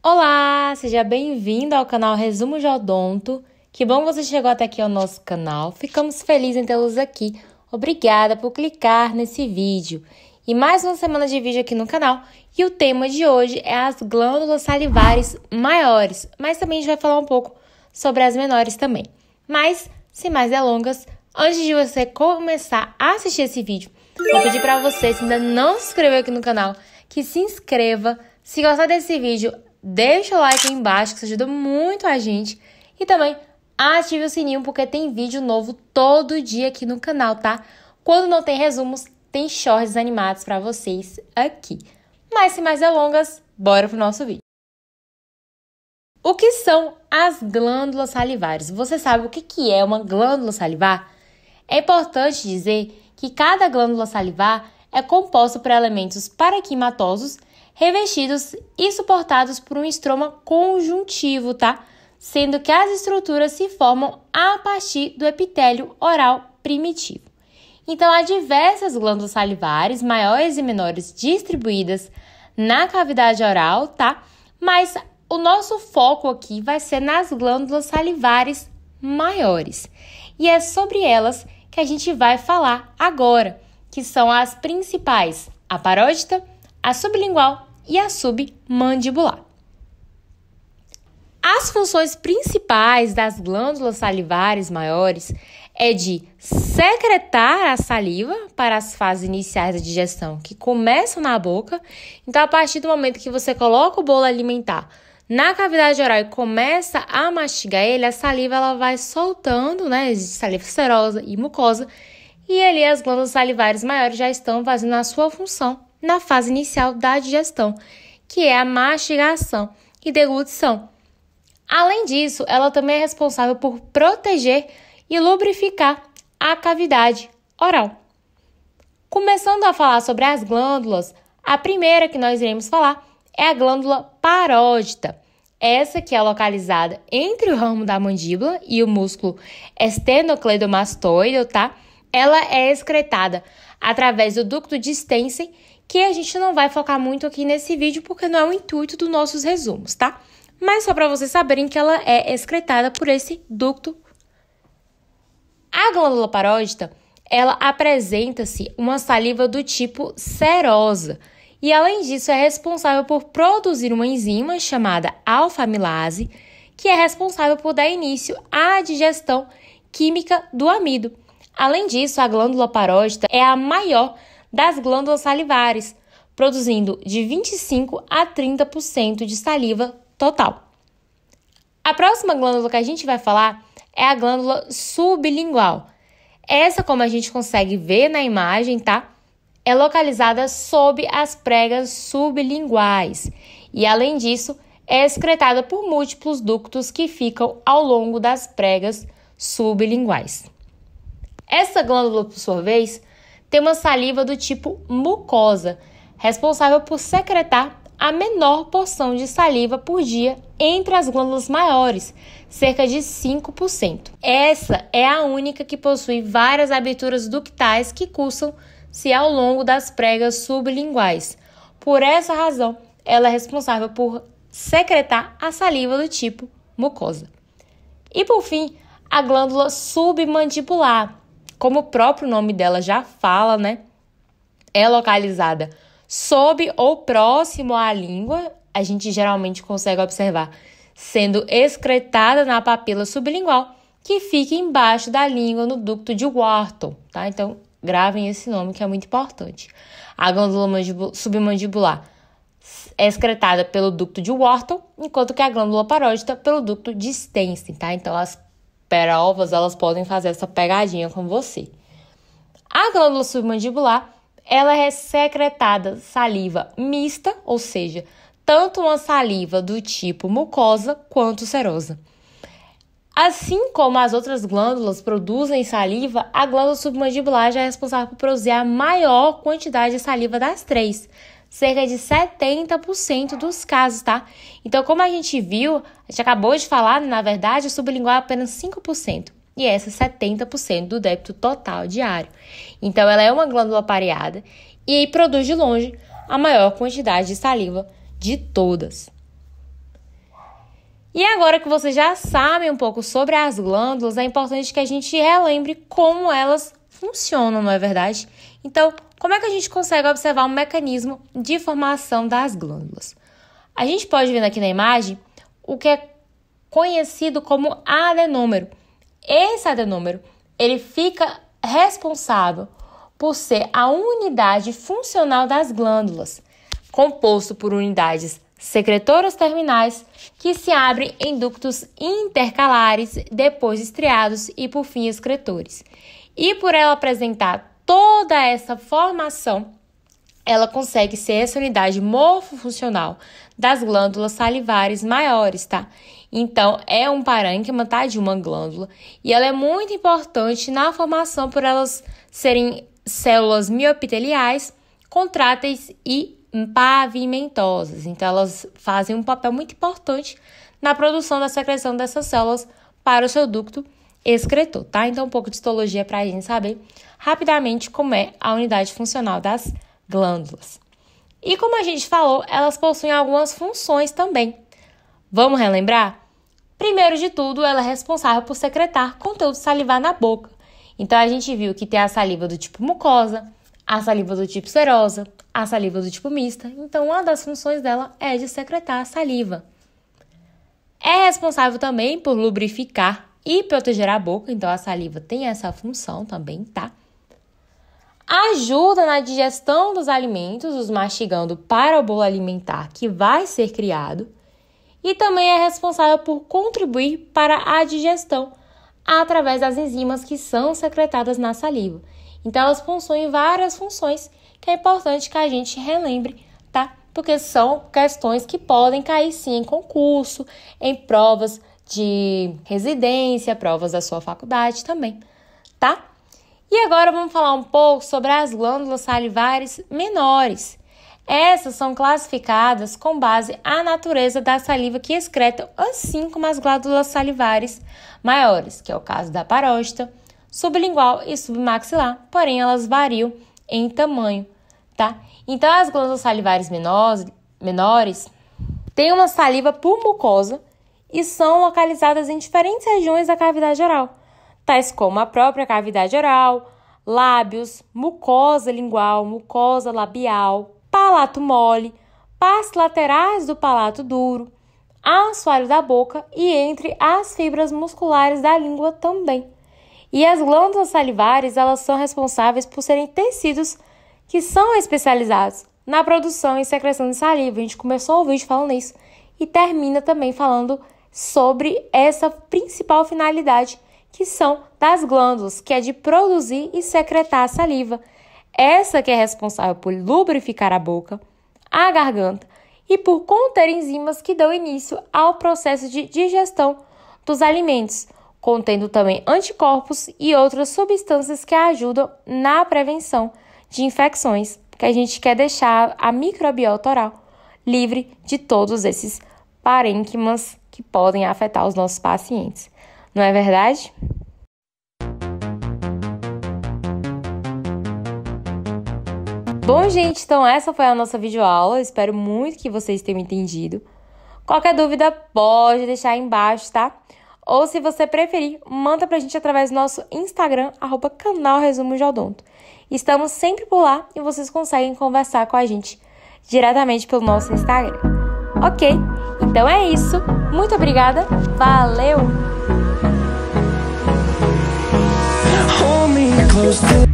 Olá, seja bem-vindo ao canal Resumo de Odonto. Que bom que você chegou até aqui ao nosso canal. Ficamos felizes em tê-los aqui. Obrigada por clicar nesse vídeo. E mais uma semana de vídeo aqui no canal. E o tema de hoje é as glândulas salivares maiores, mas também a gente vai falar um pouco sobre as menores também. Mas, sem mais delongas, antes de você começar a assistir esse vídeo, vou pedir para você, se ainda não se inscreveu aqui no canal, que se inscreva. Se gostar desse vídeo, deixa o like aí embaixo, que isso ajuda muito a gente. E também ative o sininho, porque tem vídeo novo todo dia aqui no canal, tá? Quando não tem resumos, tem shorts animados para vocês aqui. Mas sem mais delongas, bora pro nosso vídeo. O que são as glândulas salivares? Você sabe o que é uma glândula salivar? É importante dizer que cada glândula salivar é composta por elementos parenquimatosos revestidos e suportados por um estroma conjuntivo, tá? Sendo que as estruturas se formam a partir do epitélio oral primitivo. Então, há diversas glândulas salivares, maiores e menores, distribuídas na cavidade oral, tá? Mas o nosso foco aqui vai ser nas glândulas salivares maiores. E é sobre elas que a gente vai falar agora, que são as principais: a parótida, a sublingual e a submandibular. As funções principais das glândulas salivares maiores é de secretar a saliva para as fases iniciais da digestão, que começam na boca. Então, a partir do momento que você coloca o bolo alimentar na cavidade oral e começa a mastigar ele, a saliva ela vai soltando, né? Existe saliva serosa e mucosa, e ali as glândulas salivares maiores já estão fazendo a sua função na fase inicial da digestão, que é a mastigação e deglutição. Além disso, ela também é responsável por proteger e lubrificar a cavidade oral. Começando a falar sobre as glândulas, a primeira que nós iremos falar é a glândula parótida. Essa que é localizada entre o ramo da mandíbula e o músculo esternocleidomastoide, tá? Ela é excretada através do ducto de Stensen, que a gente não vai focar muito aqui nesse vídeo, porque não é o intuito dos nossos resumos, tá? Mas só para vocês saberem que ela é excretada por esse ducto. A glândula parótida, ela apresenta-se uma saliva do tipo serosa. E além disso, é responsável por produzir uma enzima chamada alfa-amilase, que é responsável por dar início à digestão química do amido. Além disso, a glândula parótida é a maior das glândulas salivares, produzindo de 25% a 30% de saliva total. A próxima glândula que a gente vai falar é a glândula sublingual. Essa, como a gente consegue ver na imagem, tá? É localizada sob as pregas sublinguais e, além disso, é excretada por múltiplos ductos que ficam ao longo das pregas sublinguais. Essa glândula, por sua vez, tem uma saliva do tipo mucosa, responsável por secretar a menor porção de saliva por dia entre as glândulas maiores, cerca de 5%. Essa é a única que possui várias aberturas ductais que cursam-se ao longo das pregas sublinguais. Por essa razão, ela é responsável por secretar a saliva do tipo mucosa. E por fim, a glândula submandibular. Como o próprio nome dela já fala, né? É localizada sob ou próximo à língua. A gente geralmente consegue observar sendo excretada na papila sublingual, que fica embaixo da língua no ducto de Wharton, tá? Então, gravem esse nome que é muito importante. A glândula submandibular é excretada pelo ducto de Wharton, enquanto que a glândula parótida pelo ducto de Stensen, tá? Então, as provas, elas podem fazer essa pegadinha com você. A glândula submandibular, ela é secretada saliva mista, ou seja, tanto uma saliva do tipo mucosa quanto serosa. Assim como as outras glândulas produzem saliva, a glândula submandibular já é responsável por produzir a maior quantidade de saliva das três, cerca de 70% dos casos, tá? Então, como a gente viu, a gente acabou de falar, na verdade, a sublingual é apenas 5%. E essa é 70% do débito total diário. Então, ela é uma glândula pareada e produz de longe a maior quantidade de saliva de todas. E agora que vocês já sabem um pouco sobre as glândulas, é importante que a gente relembre como elas funcionam, não é verdade? Então, como é que a gente consegue observar um mecanismo de formação das glândulas? A gente pode ver aqui na imagem o que é conhecido como adenômero. Esse adenômero, ele fica responsável por ser a unidade funcional das glândulas, composto por unidades secretoras terminais que se abrem em ductos intercalares, depois estriados e por fim excretores. E por ela apresentar toda essa formação, ela consegue ser essa unidade morfofuncional das glândulas salivares maiores, tá? Então, é um parênquima, tá? De uma glândula. E ela é muito importante na formação por elas serem células miopiteliais, contráteis e pavimentosas. Então, elas fazem um papel muito importante na produção da secreção dessas células para o seu ducto excretor, tá? Então, um pouco de histologia para a gente saber rapidamente como é a unidade funcional das glândulas. E como a gente falou, elas possuem algumas funções também. Vamos relembrar? Primeiro de tudo, ela é responsável por secretar conteúdo salivar na boca. Então, a gente viu que tem a saliva do tipo mucosa, a saliva do tipo serosa, a saliva do tipo mista. Então, uma das funções dela é de secretar a saliva. É responsável também por lubrificar e proteger a boca. Então, a saliva tem essa função também, tá? Ajuda na digestão dos alimentos, os mastigando para o bolo alimentar que vai ser criado. E também é responsável por contribuir para a digestão através das enzimas que são secretadas na saliva. Então, elas possuem várias funções que é importante que a gente relembre, tá? Porque são questões que podem cair sim em concurso, em provas de residência, provas da sua faculdade também, tá? E agora vamos falar um pouco sobre as glândulas salivares menores. Essas são classificadas com base à natureza da saliva que excretam, assim como as glândulas salivares maiores, que é o caso da parótida, sublingual e submaxilar, porém elas variam em tamanho, tá? Então, as glândulas salivares menores têm uma saliva por mucosa e são localizadas em diferentes regiões da cavidade oral, tais como a própria cavidade oral, lábios, mucosa lingual, mucosa labial, palato mole, partes laterais do palato duro, assoalho da boca e entre as fibras musculares da língua também. E as glândulas salivares, elas são responsáveis por serem tecidos que são especializados na produção e secreção de saliva. A gente começou o vídeo falando isso e termina também falando sobre essa principal finalidade que são das glândulas, que é de produzir e secretar a saliva. Essa que é responsável por lubrificar a boca, a garganta e por conter enzimas que dão início ao processo de digestão dos alimentos, contendo também anticorpos e outras substâncias que ajudam na prevenção de infecções, porque a gente quer deixar a microbiota oral livre de todos esses parênquimas que podem afetar os nossos pacientes. Não é verdade? Bom, gente, então essa foi a nossa videoaula. Eu espero muito que vocês tenham entendido. Qualquer dúvida, pode deixar aí embaixo, tá? Ou se você preferir, manda pra gente através do nosso Instagram, @canal Resumo de Odonto. Estamos sempre por lá e vocês conseguem conversar com a gente diretamente pelo nosso Instagram. Ok? Então é isso. Muito obrigada. Valeu! Hold me close to